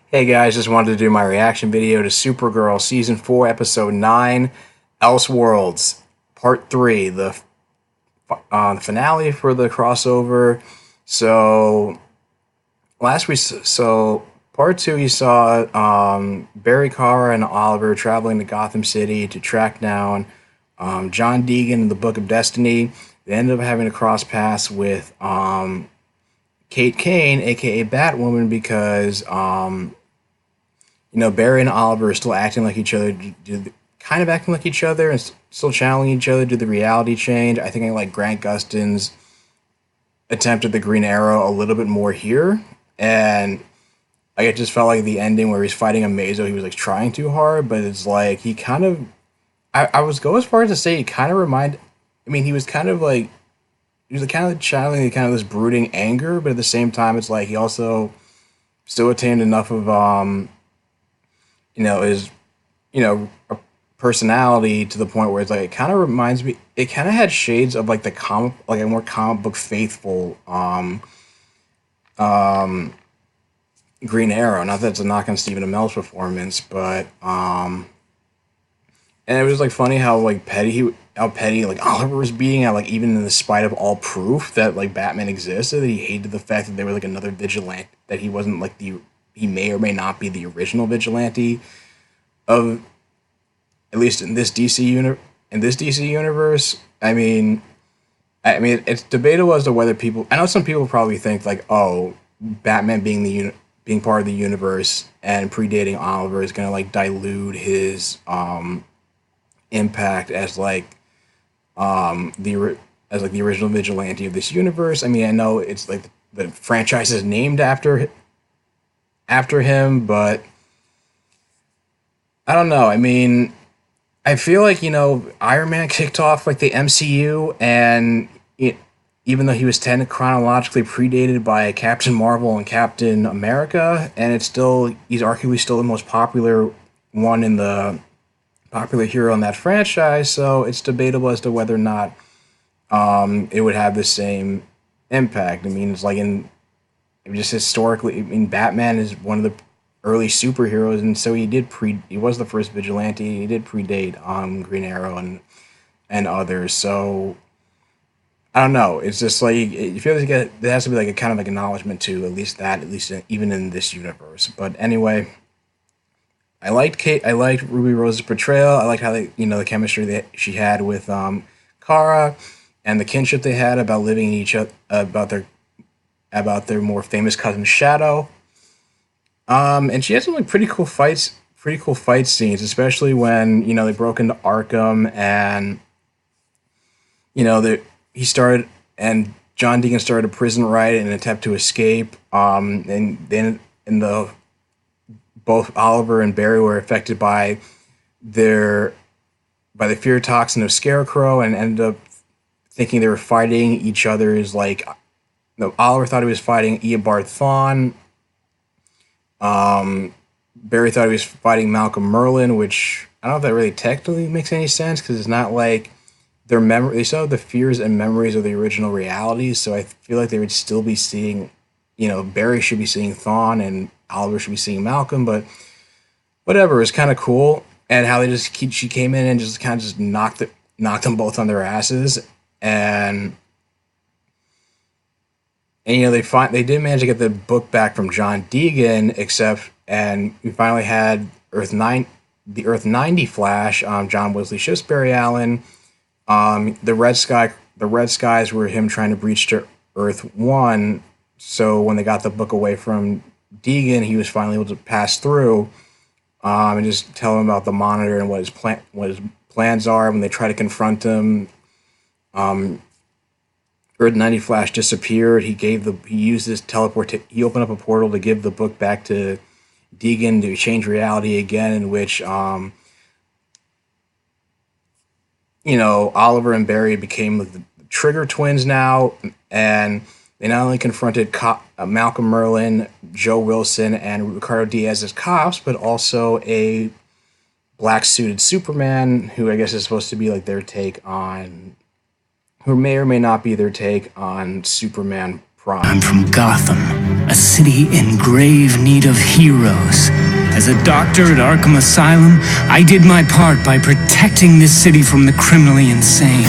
Hey guys, just wanted to do my reaction video to Supergirl Season 4, Episode 9, Elseworlds, Part 3, the finale for the crossover. So, Part 2, you saw Barry, Kara, and Oliver traveling to Gotham City to track down John Deegan in the Book of Destiny. They ended up having to cross paths with Kate Kane, aka Batwoman, because Barry and Oliver are still acting like each other, kind of acting like each other, and still channeling each other. Do the reality change? I think I like Grant Gustin's attempt at the Green Arrow a little bit more here, and like it just felt like the ending where he's fighting Amazo, he was like trying too hard, but it's like he kind of. I was go as far as to say he kind of remind. I mean, he was kind of like he was kind of channeling kind of this brooding anger, but at the same time, it's like he also still attained enough of his, a personality to the point where it's like it kind of reminds me. It kind of had shades of like the comic, like a more comic book faithful um, Green Arrow. Not that it's a knock on Stephen Amell's performance, but and it was like funny how petty like Oliver was being at, like, even in the spite of all proof that like Batman existed, that he hated the fact that there was like another vigilante, that he wasn't like he may or may not be the original vigilante of, at least in this DC universe. I mean, it's debatable as to whether people. I know some people probably think like, oh, Batman being part of the universe and predating Oliver is gonna like dilute his impact as like as like the original vigilante of this universe. I mean, I know it's like the franchise is named after him, but I don't know. I mean, I feel like Iron Man kicked off like the MCU, and even though he was technically chronologically predated by Captain Marvel and Captain America, and he's arguably still the most popular one in the popular hero in that franchise. So it's debatable as to whether or not it would have the same impact. I mean, it's like just historically. I mean, Batman is one of the early superheroes, and so he was the first vigilante. He did predate Green Arrow and others. So I don't know. It's just like you feel like there has to be like a kind of like acknowledgement to even in this universe. But anyway, I liked Kate. I liked Ruby Rose's portrayal. I liked how the chemistry that she had with Kara, and the kinship they had about living in each other, about their more famous cousin Shadow. And she had some like pretty cool fight scenes, especially when they broke into Arkham, and that he started and John Deegan started a prison riot in an attempt to escape. And then in the both Oliver and Barry were affected their by the fear toxin of Scarecrow, and ended up thinking they were fighting each other's like. No, Oliver thought he was fighting Eobard Thawne. Barry thought he was fighting Malcolm Merlin, which I don't know if that really technically makes any sense, because it's not like their memory. They still have the fears and memories of the original realities, so I feel like they would still be seeing. Barry should be seeing Thawne, and Oliver should be seeing Malcolm, but whatever. It's kind of cool, and how she came in and just kind of just knocked them both on their asses, and they did manage to get the book back from John Deegan, and we finally had the Earth 90 Flash. John Wesley Shipp's Barry Allen. The Red Skies were him trying to breach to Earth 1. So when they got the book away from Deegan, he was finally able to pass through, and just tell him about the Monitor and what his plans are. When they try to confront him, Earth 90 Flash disappeared. He used his teleport. He opened up a portal to give the book back to Deegan to change reality again, in which Oliver and Barry became the Trigger twins now, and they not only confronted Malcolm Merlin, Joe Wilson, and Ricardo Diaz as cops, but also a black suited Superman, who I guess is supposed to be like who may or may not be their take on Superman Prime. I'm from Gotham. a city in grave need of heroes. As a doctor at Arkham Asylum, I did my part by protecting this city from the criminally insane.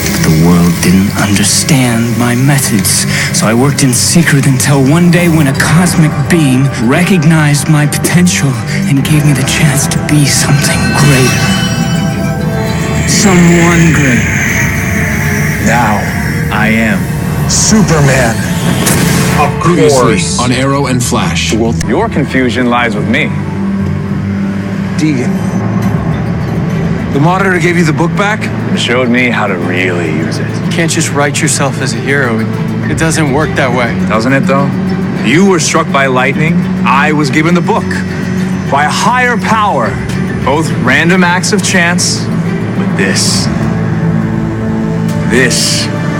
But the world didn't understand my methods, so I worked in secret until one day when a cosmic being recognized my potential and gave me the chance to be something greater. Someone greater. Now, I am Superman. Of Previously course. on Arrow and Flash. Your confusion lies with me. Deegan. The Monitor gave you the book back? It showed me how to really use it. You can't just write yourself as a hero. It doesn't work that way. Doesn't it, though? You were struck by lightning. I was given the book. By a higher power. Both random acts of chance. But this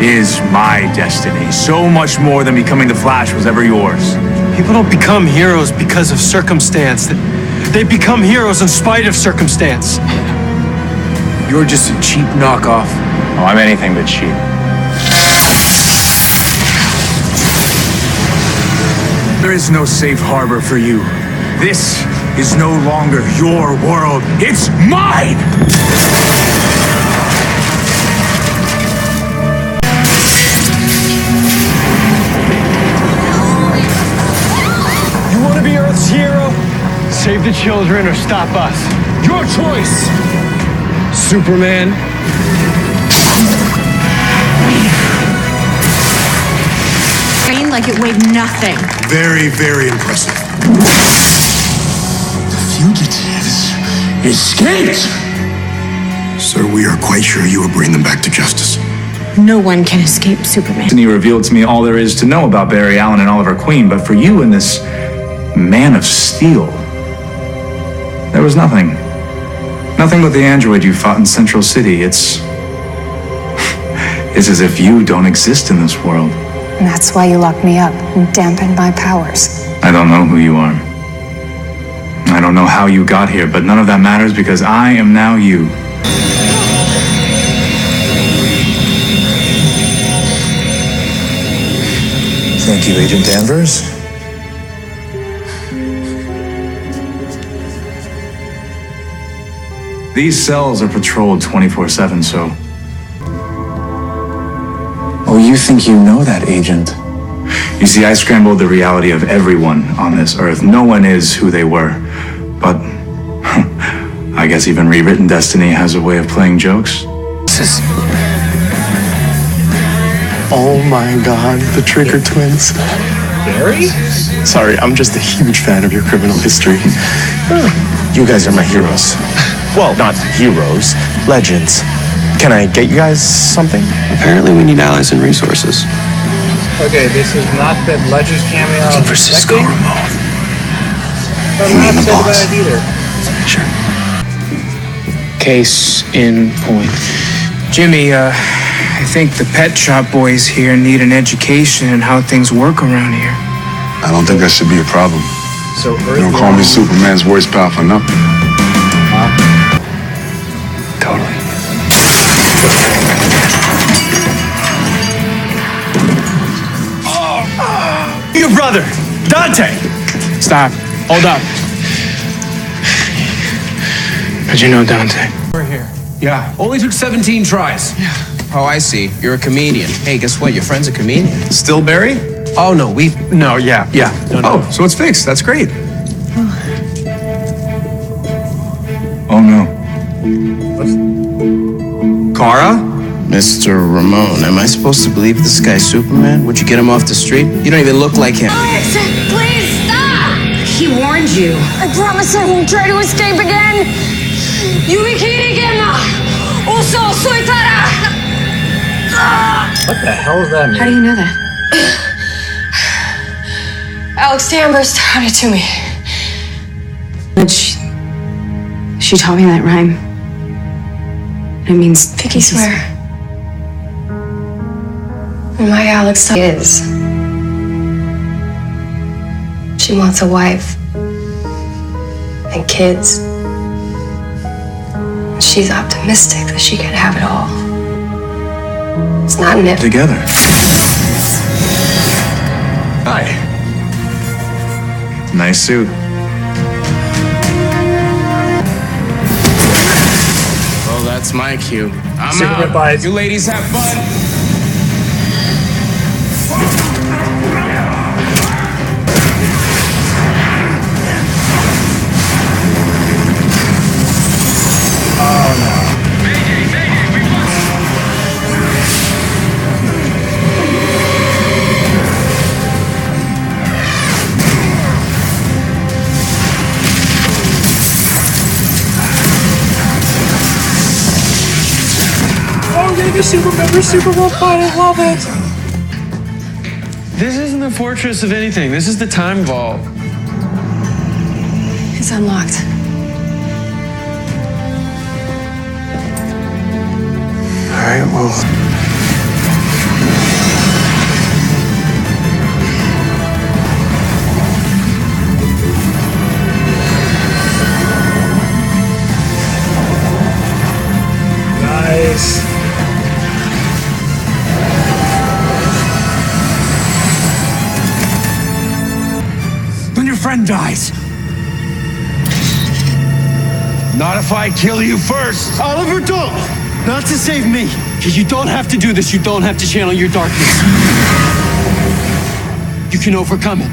is my destiny. So much more than becoming the Flash was ever yours. People don't become heroes because of circumstance. They become heroes in spite of circumstance. You're just a cheap knockoff. Oh, I'm anything but cheap. There is no safe harbor for you. This is no longer your world. It's mine! You want to be Earth's hero? Save the children or stop us. Your choice! Superman. Like it weighed nothing. Very, very impressive. The fugitives escaped! Sir, we are quite sure you will bring them back to justice. No one can escape Superman. And he revealed to me all there is to know about Barry Allen and Oliver Queen, but for you and this Man of Steel, there was nothing. Nothing but the android you fought in Central City. It's as if you don't exist in this world. And that's why you locked me up and dampened my powers. I don't know who you are. I don't know how you got here, but none of that matters because I am now you. Thank you, Agent Danvers. These cells are patrolled 24/7, so... Oh, you think you know that, Agent? You see, I scrambled the reality of everyone on this Earth. No one is who they were. But I guess even rewritten destiny has a way of playing jokes. Oh my God, the Trigger twins. Barry? Sorry, I'm just a huge fan of your criminal history. You guys are my heroes. Well, not heroes, legends. Can I get you guys something? Apparently we need allies and resources. Okay, this is not the Legends cameo. Looking for Cisco Ramon. But I'm not upset about it either. Sure. Case in point. Jimmy, I think the pet shop boys here need an education in how things work around here. I don't think that should be a problem. So You don't call me Superman's worst pal for nothing. Totally. Your brother, Dante! Stop. Hold up. How'd you know Dante? We're here. Yeah, only took 17 tries. Oh, I see. You're a comedian. Hey, guess what? Your friend's a comedian. Still Barry? Oh, no, No, yeah. No. Oh, so it's fixed. That's great. Oh, no. Kara? Mr. Ramon, am I supposed to believe this guy's Superman? Would you get him off the street? You don't even look like him. Please stop! He warned you. I promise I won't try to escape again. What the hell does that mean? How do you know that? Alex Danvers taught it to me. She taught me that rhyme. It means Pinky swear. And my Alex is. She wants a wife and kids. She's optimistic that she can have it all. It's not an if. Together. Hi. Nice suit. Well, that's my cue. I'm Superman out. buys. You ladies have fun. Oh, we're getting a Superman vs. Supergirl fight. I love it. This isn't the fortress of anything. This is the time vault. It's unlocked. All right, well. Nice. When your friend dies. Not if I kill you first. Oliver, don't! Not to save me. You don't have to do this. You don't have to channel your darkness. You can overcome it.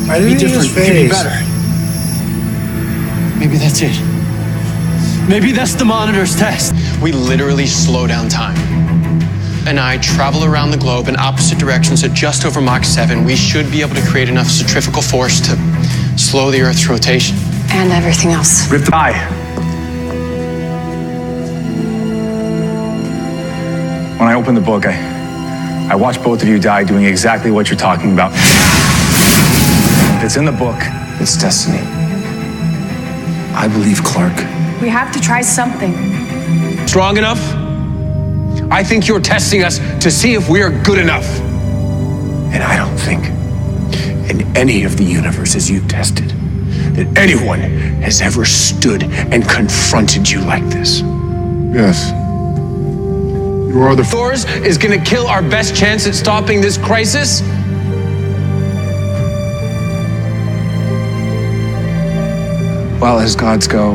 I Be didn't use different. his You can be face. better. Maybe that's it. Maybe that's the monitor's test. We literally slow down time. And I travel around the globe in opposite directions at just over Mach 7. We should be able to create enough centrifugal force to slow the Earth's rotation. And everything else. Rip the eye. When I opened the book, I watched both of you die doing exactly what you're talking about. If it's in the book, it's destiny. I believe Clark. We have to try something. Strong enough? I think you're testing us to see if we're good enough. And I don't think in any of the universes you've tested that anyone has ever stood and confronted you like this. Yes. You are the Yours is gonna kill our best chance at stopping this crisis? Well, as gods go,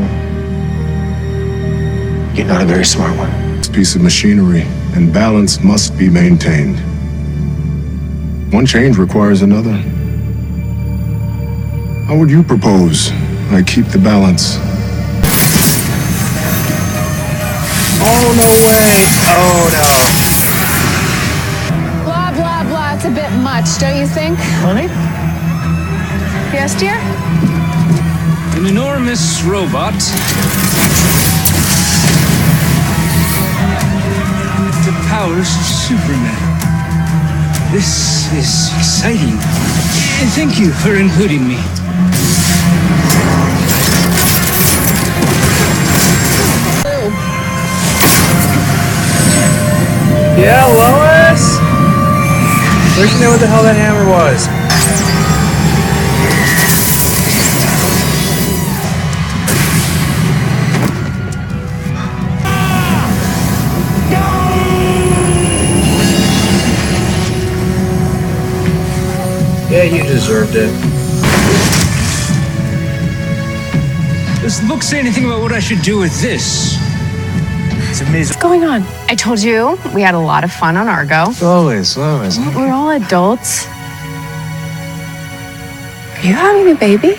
You're not a very smart one. piece of machinery, and balance must be maintained. One change requires another. How would you propose I keep the balance? Oh, no way. Oh, Blah, blah, blah. It's a bit much, don't you think? Honey? Yes, dear? An enormous robot. With the powers of Superman. This is exciting. Thank you for including me. Yeah, Lois? Where'd you know what the hell that hammer was? Yeah, you deserved it. Does the book say anything about what I should do with this? It's amazing. What's going on? I told you we had a lot of fun on Argo. Lois. We're all adults. Are you having a baby?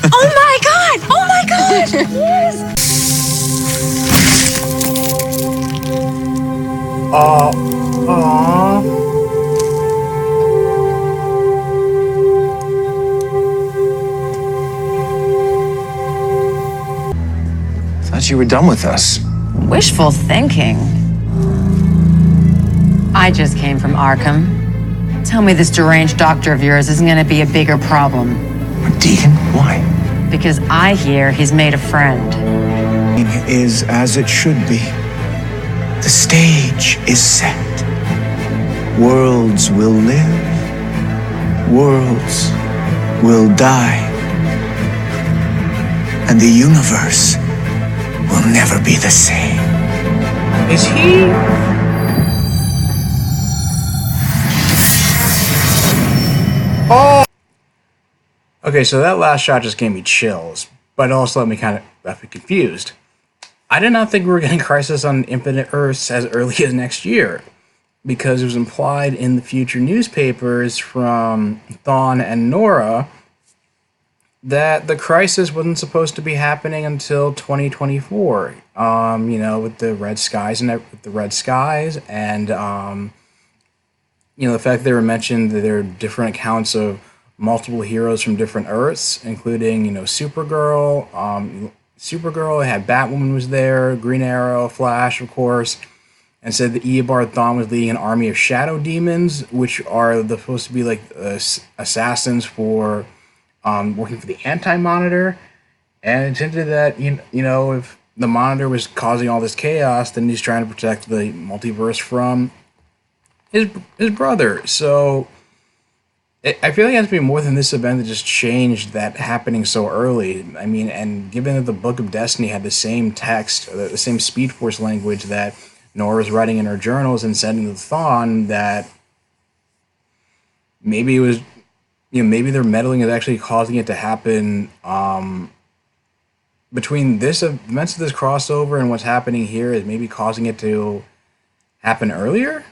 Oh my god! Oh my god! Yes! Aww. Thought you were done with us. Wishful thinking. I just came from Arkham. Tell me this deranged doctor of yours isn't going to be a bigger problem. Deacon, why? Because I hear he's made a friend. Is as it should be. The stage is set. Worlds will live. Worlds will die. And the universe will never be the same. Is he? Oh! Okay, so that last shot just gave me chills, but it also left me confused. I did not think we were getting Crisis on Infinite Earths as early as next year, because it was implied in the future newspapers from Thawne and Nora that the crisis wasn't supposed to be happening until 2024. With the red skies and the fact they were mentioned that there are different accounts of multiple heroes from different Earths, including Supergirl. Supergirl had Batwoman was there, Green Arrow, Flash, of course, and said that Eobard Thawne was leading an army of shadow demons, which are supposed to be like assassins for working for the Anti-Monitor, and it hinted that if the Monitor was causing all this chaos, then he's trying to protect the multiverse from his brother. So I feel like it has to be more than this event that just changed that happening so early. I mean, and given that the Book of Destiny had the same text, the same Speed Force language that Nora was writing in her journals and sending to Thawne, that maybe it was, maybe their meddling is actually causing it to happen. Between this events of this crossover and what's happening here is maybe causing it to happen earlier.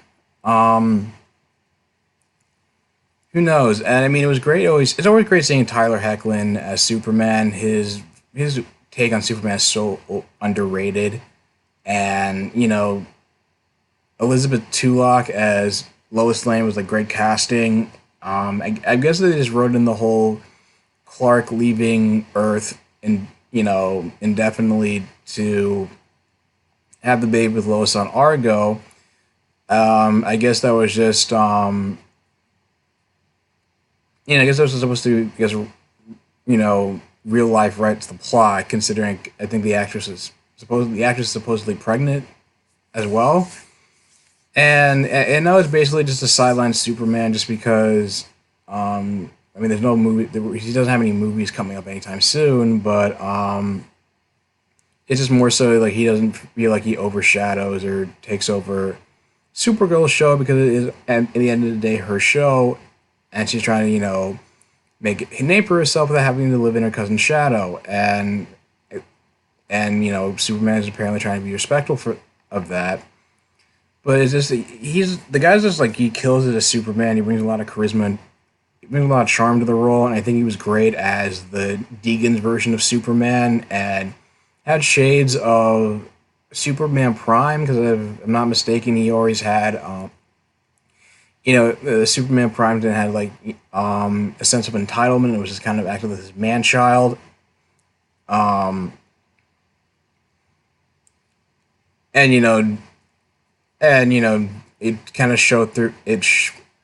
Who knows? And I mean, it was great. It's always great seeing Tyler Hoechlin as Superman. His take on Superman is so underrated, and Elizabeth Tulloch as Lois Lane was like great casting. I guess they just wrote in the whole Clark leaving Earth and indefinitely to have the baby with Lois on Argo. I guess that was just I guess that was supposed to, real life right to the plot, considering I think the actress is supposedly pregnant as well. And now it's basically just a sideline Superman just because there's no movie, he doesn't have any movies coming up anytime soon, but it's just more so like he doesn't feel like he overshadows or takes over Supergirl's show, because it is at the end of the day her show, and she's trying to, make a name for herself without having to live in her cousin's shadow. And Superman is apparently trying to be respectful of that. But it's just, the guy's just like, he kills it as Superman. He brings a lot of charisma, he brings a lot of charm to the role, and I think he was great as the Deegan's version of Superman, and had shades of Superman Prime, because if I'm not mistaken, he always had the Superman Prime didn't have like a sense of entitlement. It was just kind of acting as his man child. It kind of showed through.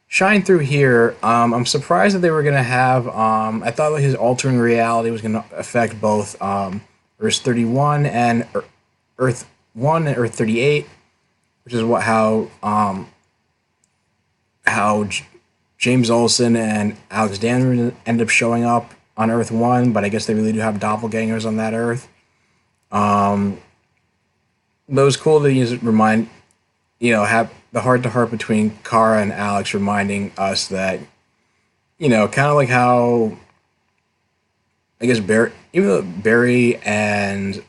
Shined through here. I'm surprised that they were gonna have. I thought like his altering reality was gonna affect both Earth 31 and Earth 1 and Earth 38, which is how James Olsen and Alex Danvers end up showing up on Earth 1, but I guess they really do have doppelgangers on that Earth. But it was cool to just remind, have the heart-to-heart between Kara and Alex, reminding us that, kind of like how, I guess, even though Barry and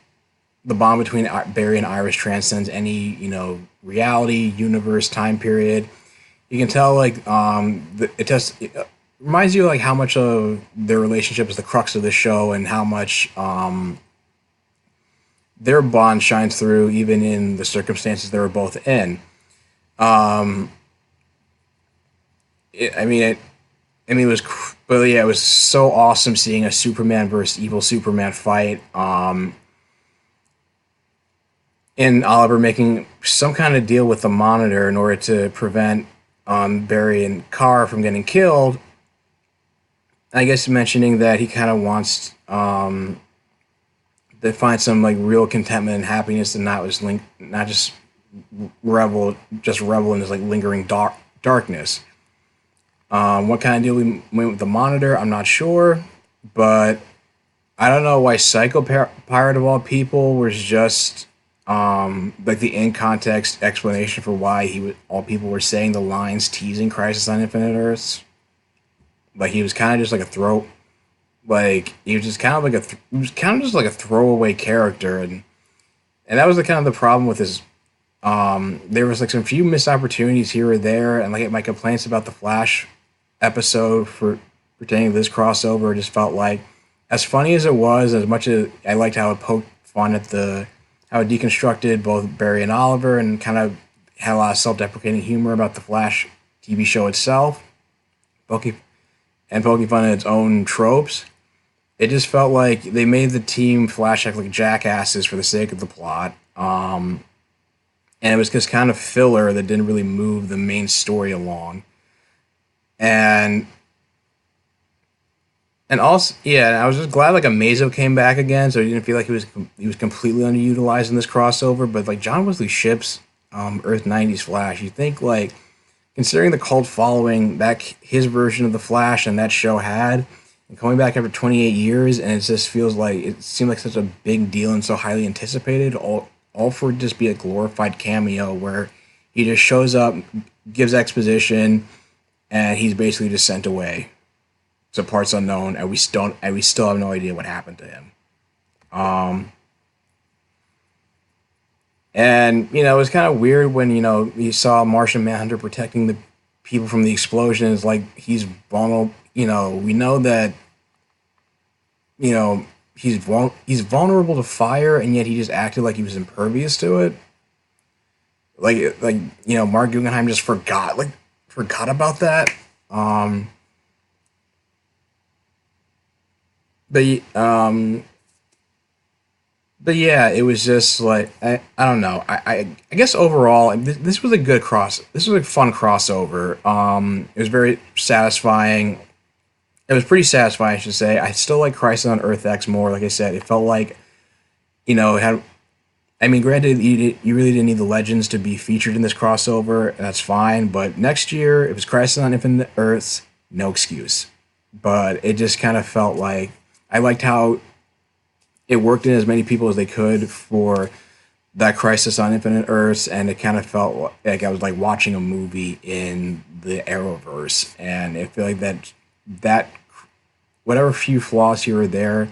the bond between Barry and Iris transcends any, reality, universe, time period. You can tell, like, it reminds you, like, how much of their relationship is the crux of the show, and how much their bond shines through even in the circumstances they were both in. It was so awesome seeing a Superman versus evil Superman fight. And Oliver making some kind of deal with the Monitor in order to prevent Barry and Kara from getting killed. I guess mentioning that he kind of wants to find some like real contentment and happiness, and not just revel in this like lingering darkness. What kind of deal we went with the Monitor, I'm not sure, but I don't know why Psycho Pirate of all people was just like the in context explanation for why all people were saying the lines teasing Crisis on Infinite Earths. Like he was kind of just like a Like he was just kind of like he was kind of just like a throwaway character, and that was the kind of the problem with his. There was like some few missed opportunities here or there, and like my complaints about the Flash episode for pertaining to this crossover just felt like, as funny as it was, as much as I liked how it poked fun at how it deconstructed both Barry and Oliver, and kind of had a lot of self-deprecating humor about the Flash TV show itself, poking fun at its own tropes. It just felt like they made the team Flash act like jackasses for the sake of the plot. And it was just kind of filler that didn't really move the main story along. And also, yeah, I was just glad like Amazo came back again, so he didn't feel like he was completely underutilized in this crossover. But like John Wesley Shipp's Earth 90s Flash, you think like, considering the cult following that his version of the Flash and that show had, and coming back after 28 years, and it just feels like it seemed like such a big deal and so highly anticipated, all for it just be a glorified cameo where he just shows up, gives exposition, and he's basically just sent away to parts unknown, and we still have no idea what happened to him. And you know, it was kind of weird when you saw Martian Manhunter protecting the people from the explosions, like he's vulnerable. You know, we know that he's vulnerable to fire, and yet he just acted like he was impervious to it. Like Mark Guggenheim just forgot about that. But yeah, it was just like I don't know. I guess overall this was a good This was a fun crossover. It was very satisfying. It was pretty satisfying, I should say. I still like Crisis on Earth X more. Like I said, it felt like it had. I mean, granted, you really didn't need the Legends to be featured in this crossover, and that's fine. But next year, if it was Crisis on Infinite Earths, no excuse. But it just kind of felt like I liked how it worked in as many people as they could for that Crisis on Infinite Earths, and it kind of felt like I was like watching a movie in the Arrowverse, and I feel like that whatever few flaws here or there,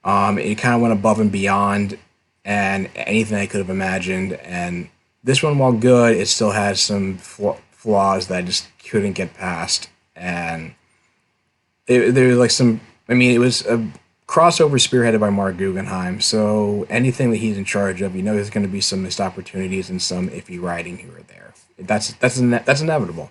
it kind of went above and beyond and anything I could have imagined. And this one, while good, it still has some flaws that I just couldn't get past. And there was like some. I mean, it was a crossover spearheaded by Mark Guggenheim, so anything that he's in charge of, there's going to be some missed opportunities and some iffy writing here or there. That's inevitable.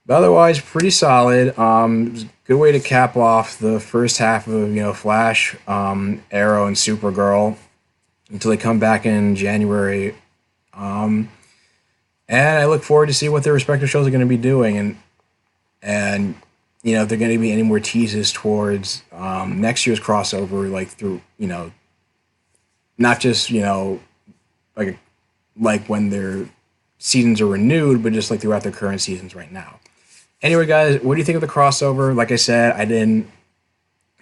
But otherwise, pretty solid. It was a good way to cap off the first half of Flash, Arrow, and Supergirl until they come back in January. And I look forward to see what their respective shows are going to be doing, and if there are going to be any more teases towards next year's crossover, like through not just like when their seasons are renewed, but just like throughout their current seasons right now. Anyway, guys, what do you think of the crossover? Like I said, I didn't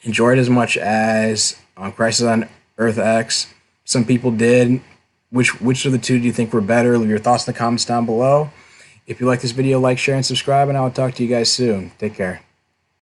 enjoy it as much as Crisis on Earth X. Some people did. Which of the two do you think were better? Leave your thoughts in the comments down below. If you like this video, like, share, and subscribe, and I will talk to you guys soon. Take care.